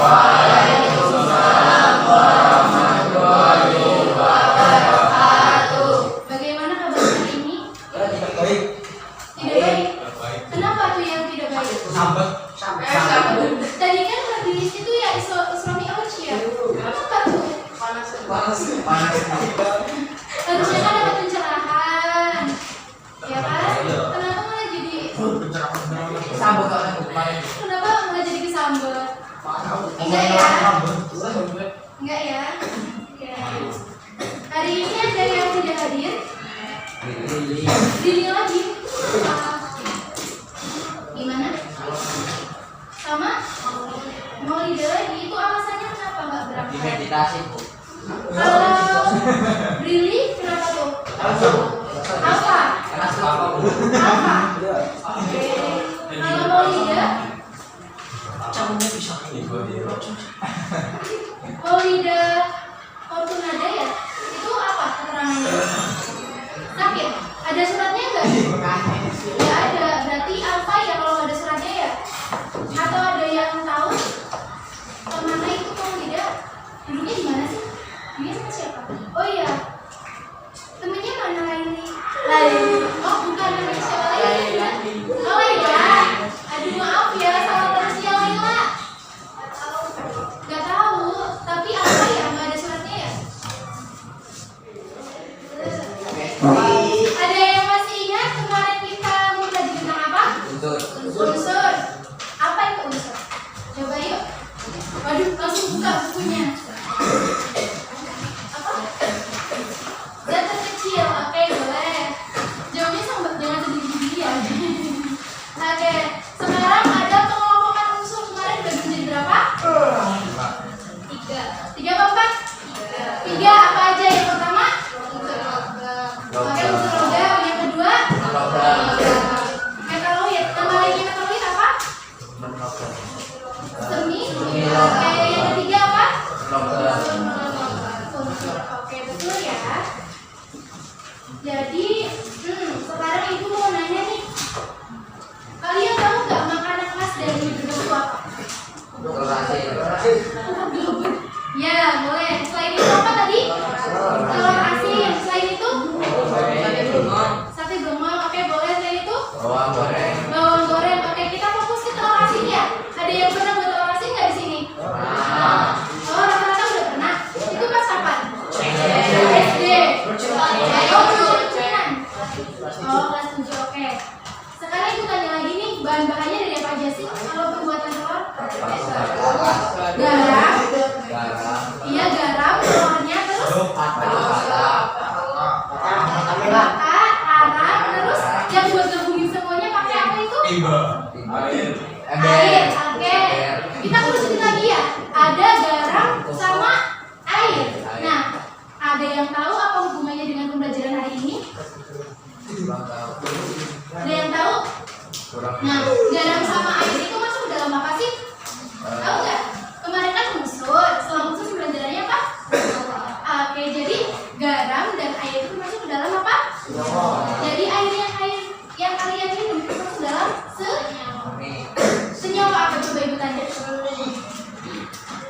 Waalaikumsalam warahmatullahi wabarakatuh. Bagaimana kabar hari ini? Tidak baik. Tidak baik. Kenapa tuh yang tidak baik? Sambet. Tadi kan hadis itu ya Isra Mi'raj ya. Kenapa tuh? Panas. Harusnya kan dapat pencerahan. Ya kan? Kenapa malah jadi Sambet orang kemarin. Kenapa malah jadi kesambet? Enggak ya? Enggak ya? Oke. Hari ini ada yang tidak hadir? Diri lagi. Gimana? Sama? Mau ide lagi? Itu alasannya kenapa nggak berangkat? Meditasi. Kalau really kenapa tuh? Apa? Apa? Oke. Kalau mau ide? Maulida Fortunada ya? Itu apa keterangannya? Sakit? Ada suratnya nggak? Nggak ada. Berarti apa ya kalau nggak ada suratnya ya? Atau ada yang tahu kemana itu Maulida? Duduknya di mana sih? Dia sama siapa? Oh iya, temennya mana Laili? Oh bukan, namanya siapa Laili? Oh iya. Aduh maaf ya, salah terus ya Laila. Gak tahu, tapi apa ya? Nggak ada suratnya ya? Ada yang masih ingat kemarin kita mau belajar tentang apa? Unsur. Apa itu unsur? Coba yuk. Waduh, langsung buka bukunya. Apa? Zat terkecil. Oke, boleh. Jawabnya jangan sedih-sedih ya. Oke, sekarang ada pengelompokan unsur. Kemarin udah menjadi berapa? 3. 3 apa 4? 3 apa aja? Yang pertama? Oke, unsur logam. Yang kedua? Metaloid. Nama lainnya metaloid apa? Semi. Oke, yang ketiga apa? Unsur. Oke, betul ya. Jadi, sekarang ibu mau nanya nih. Kalian tahu nggak makanan khas dari Minang itu apa? Ya, boleh. Selain itu apa tadi? Telur asin. Selain itu? Sate gemang. Oke, boleh. Selain itu? Bawang goreng. Oke, kita fokus ke telur asin ya. Ada yang pernah buat telur asin nggak di sini? Oh, rata-rata udah pernah. Itu pas kapan? SD. Oh, belum kecilan. Oh, kelas 7. Oke. Sekarang ibu tanya lagi nih, bahan-bahannya dari apa aja sih kalau pembuatan telur? Garam. Iya, garam, telurnya, terus bata, arang, terus yang buat gabungin semuanya pakai apa itu? Air. Oke. Kita urusin lagi ya. Ada garam sama air. Nah, ada yang tahu apa hubungannya dengan pembelajaran hari ini? Ada yang tahu? Nah, garam sama air itu masuk dalam apa sih? Tahu nggak? Kemarin kan unsur. Setelah unsur pembelajarannya apa? Oke, jadi garam dan air itu masuk ke dalam apa? Jadi air yang kalian minum itu masuk dalam senyawa apa? Coba ibu tanya.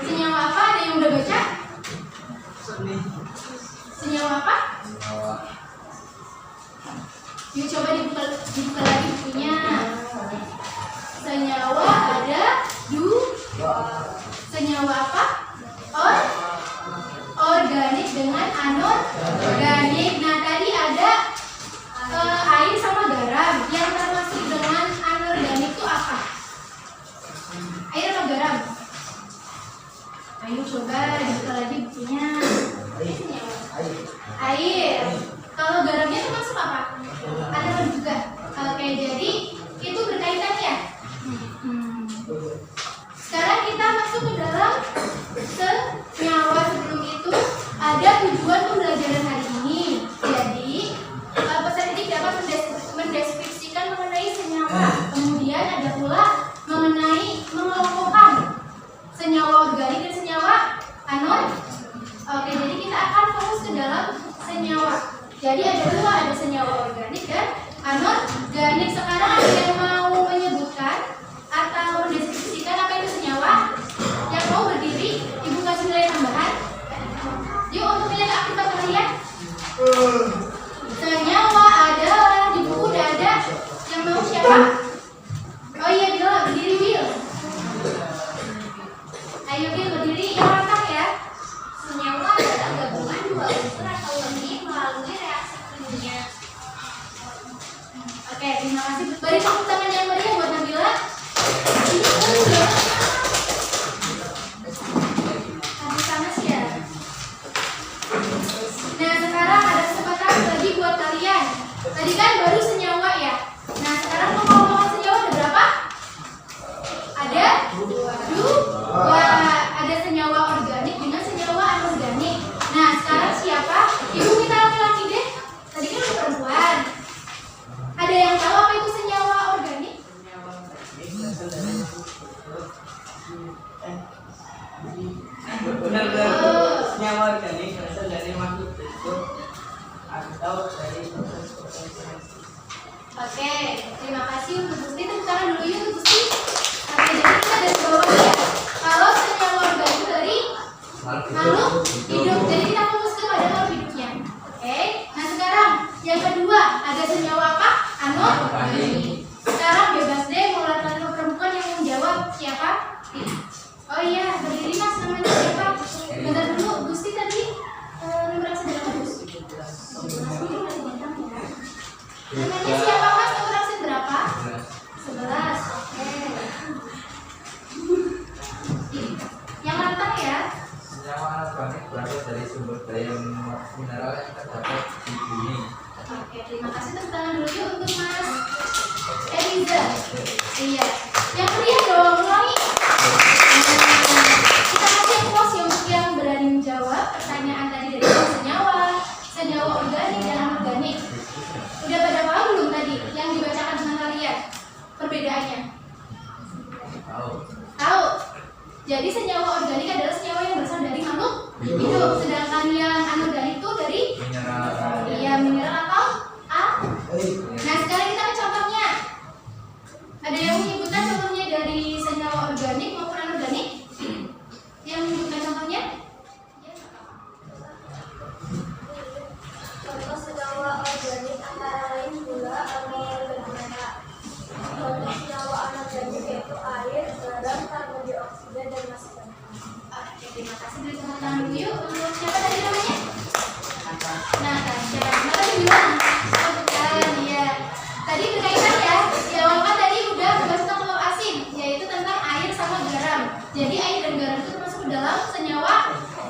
Senyawa apa? Ada yang udah baca? Senyawa apa? Yuk coba dibuka lagi bukunya. Senyawa ada senyawa apa? Organik dengan anorganik. Nah tadi ada air sama garam. Yang termasuk dengan anorganik itu apa? Air atau garam? Ayo coba dibuka lagi bukunya. Air. Kalau garamnya itu masuk apa? Ada juga. Oke, jadi itu berkaitan ya. Sekarang kita masuk ke dalam senyawa. Sebelum itu ada tujuan pembelajaran hari ini. Jadi pesan didik dapat mendeskripsikan mengenai senyawa. Kemudian ada pula mengenai mengelompokkan senyawa organik dan senyawa anorganik. Oke, jadi kita akan fokus ke dalam senyawa. Jadi ada dua, ada senyawa organik dan anorganik. Sekarang ada yang mau menyebutkan atau mendeskripsikan apa itu senyawa? Yang mau Oke, terima kasih untuk Gusti. Tepuk tangan dulu yuk untuk Gusti. Oke, jadi kita dari bawah ya. Kalau senyawa organik dari makhluk hidup, jadi kita fokus kepada makhluk hidupnya. Oke, nah sekarang yang kedua ada senyawa apa? Anorganik. Sekarang bebas deh mau laki-laki atau perempuan yang menjawab siapa? Oh iya, berdiri mas, namanya siapa? Bentar dulu, Gusti tadi nomor absen berapa Gus? Namanya siapa mas? Nomor absen berapa? 11. Oke. Yang lantang ya? Senyawa anorganik berasal dari sumber daya mineral yang terdapat di bumi. Oke, terima kasih. Tepuk tangan dulu yuk untuk Mas Eliza. Iya. Yang pria dong, ulangi. Kita kasih applause ya untuk yang berani menjawab pertanyaan tadi dari senyawa organik dan anorganik. Udah pada paham belum tadi yang dibacakan dengan kalian? Perbedaannya? Tahu. Jadi senyawa organik adalah senyawa yang berasal dari makhluk hidup, sedangkan yang anorganik itu dari mineral atau Nah sekarang kita ke contohnya. Ada yang menyebutkan contohnya dari senyawa organik maupun anorganik? Yang menyebutkan contohnya? Contoh senyawa organik antara lain gula, amonium, dan mineral. Contoh senyawa anorganik yaitu air, garam, karbon dioksida, dan massa. Oke, terima kasih. Beri tepuk tangan dulu yuk untuk siapa tadi namanya? Nah, siapa tadi bilang? Oh, bukan, iya. Tadi berkaitan ya, jawaban tadi udah membahas tentang telur asin, yaitu tentang air sama garam. Jadi air dan garam itu termasuk ke dalam senyawa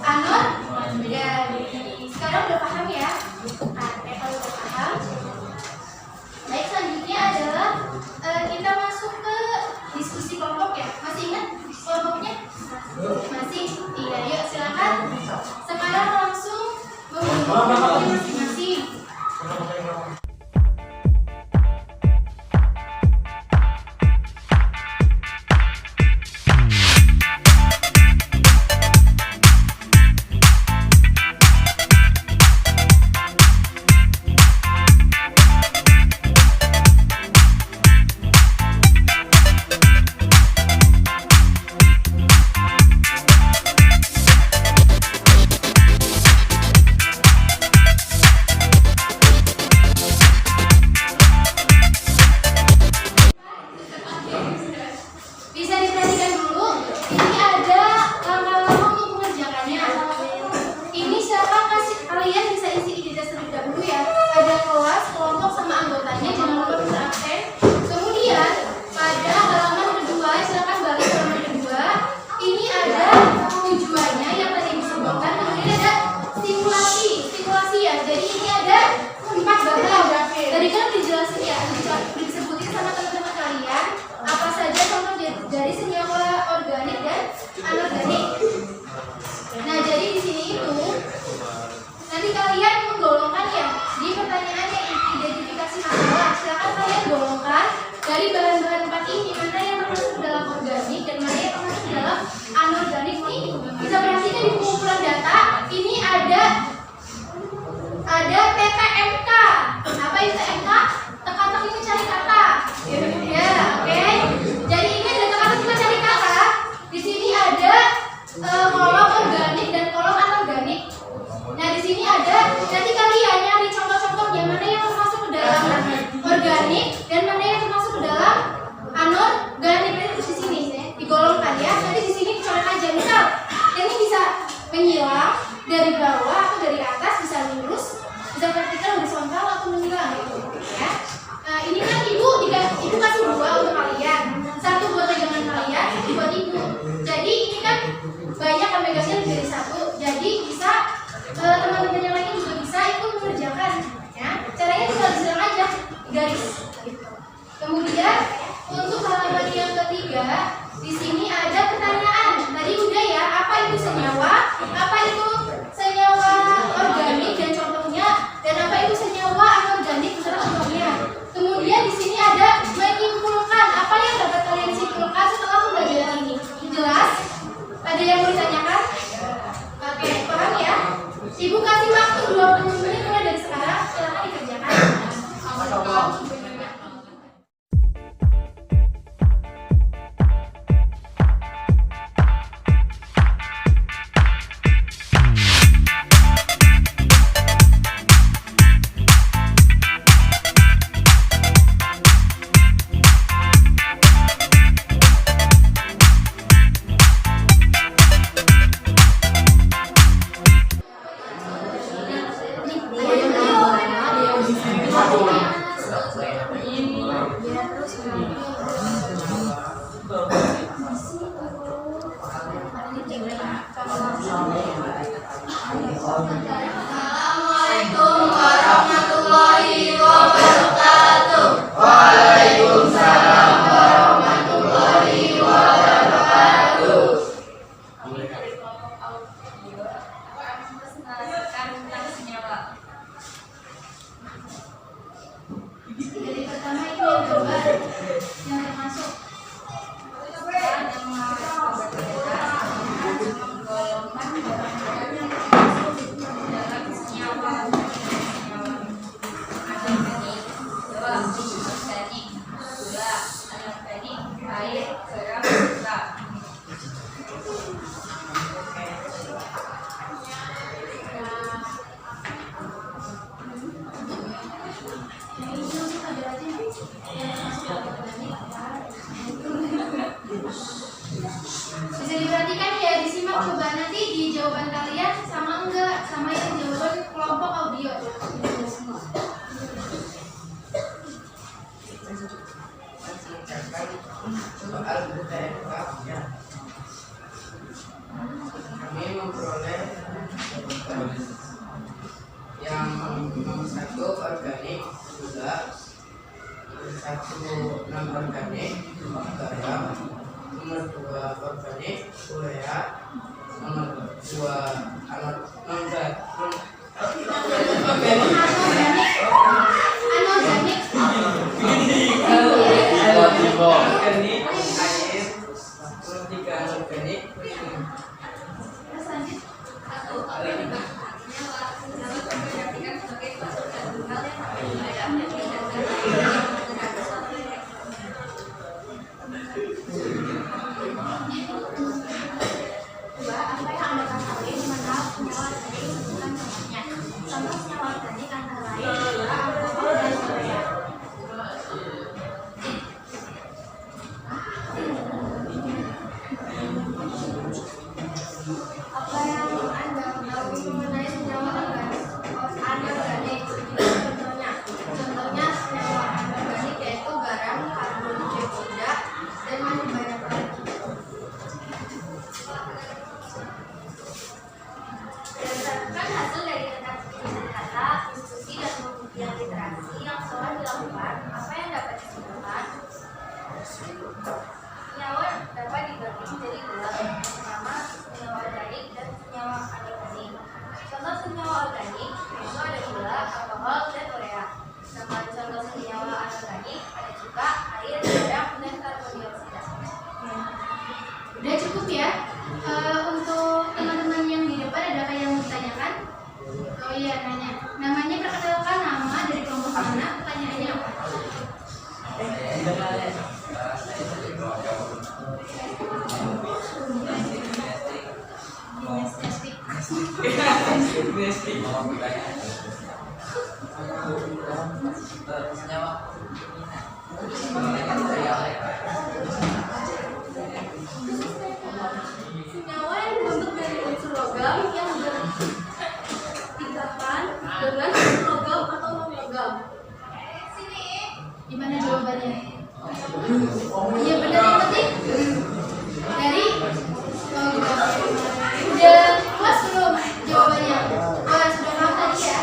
anorganik. Sekarang udah paham ya? Oke, kalau udah paham, baik selanjutnya adalah kita masuk ke diskusi kelompok ya. Masih ingat kelompoknya? Masih? Iya, yuk silakan. Sekarang langsung membentuk kelompoknya masing-masing. Bisa diperhatikan dulu, ini ada langkah-langkah untuk mengerjakannya. Ini siapa kasih kalian bisa isi identitas terlebih dahulu ya. Ada kelas, kelompok sama anggotanya, jangan lupa berabsen. Kemudian pada halaman kedua, silakan balik ke halaman kedua. Ini ada tujuannya yang tadi disebutkan. Kemudian ada simulasi ya. Jadi ini ada 4 babak. Tadi kan dijelasin ya, disebutin sama teman-teman kalian apa saja contoh dari senyawa organik dan anorganik. Nah, jadi di sini itu nanti kalian menggolongkan ya di pertanyaannya identifikasi masalah. Silakan kalian golongkan dari bahan-bahan 4 ini mana yang termasuk dalam organik dan mana yang termasuk dalam anorganik. Nih bisa perhatikan di pengumpulan data ini ada TTMK. Apa itu TTMK? Teka-teki mencari kata. Ya, oke. Jadi ini ada teka-teki mencari kata. Di sini ada kolom organik dan kolom anorganik. Nah, di sini ada nanti kalian nyari contoh-contoh yang mana yang termasuk ke dalam organik dan mana yang termasuk ke dalam anorganik. Terus di sini digolongkan ya. Nanti di sini dicoret aja. Misal ini bisa menyilang dari bawah atau dari atas, bisa lurus, bisa vertikal, horizontal atau menyilang gitu ya. Nah, ini kan ibu kasih 2 untuk kalian, 1 buat pegangan kalian, 1 buat ibu. Jadi ini kan banyak kan megangnya lebih dari 1. Jadi bisa teman-teman yang lain juga bisa ikut mengerjakan ya. Caranya tinggal disilang aja garis gitu. Kemudian untuk halaman yang ketiga, di sini ada pertanyaan. Tadi udah ya, apa itu senyawa? Apa itu senyawa Bisa diperhatikan ya, disimak coba nanti di jawaban kalian sama enggak sama yang jawaban kelompok audio. Soal UTMK-nya kami memperoleh yang nomor 1 organik gula, nomor 1 non organik garam, nomor 2 organik urea, nomor 2 anorganik organik air, nomor 3 anorganik Apa yang Anda ketahui mengenal senyawa organik dan contohnya? Contoh senyawa organik antara lain gula, alkohol, dan urea. Apa yang Anda ketahui mengenai senyawa anorganik? Contohnya, senyawa anorganik yaitu garam, karbon dioksida, dan masih banyak lagi. Berdasarkan hasil dari deteksi data, diskusi, dan pembuktian literasi yang telah dilakukan, apa yang dapat disimpulkan? Senyawa dapat dibagi menjadi dua, pertama senyawa organik dan senyawa anorganik. Contoh senyawa organik yaitu ada gula, alkohol, dan urea. Sedangkan contoh senyawa anorganik ada juga air, garam, dan karbon dioksida. Udah cukup ya. Untuk teman-teman yang di depan adakah yang mau ditanyakan? Oh iya, nanya. Namanya perkenalkan, nama, dari kelompok mana, pertanyaannya apa? Senyawa yang dibentuk dari unsur logam yang bertigakan dengan unsur logam atau non-logam. Gimana jawabannya? Iya benar yang penting dari logam. Udah puas belum jawabannya? Sudah paham tadi ya?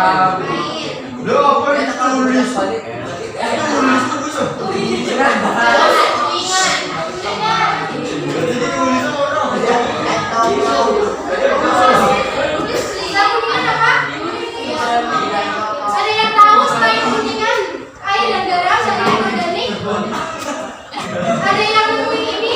Lo apa nih tulis? Kuningan apa? Ada yang tahu selain kuningan, air dan garam dan air organik? Ada yang nemuin ini?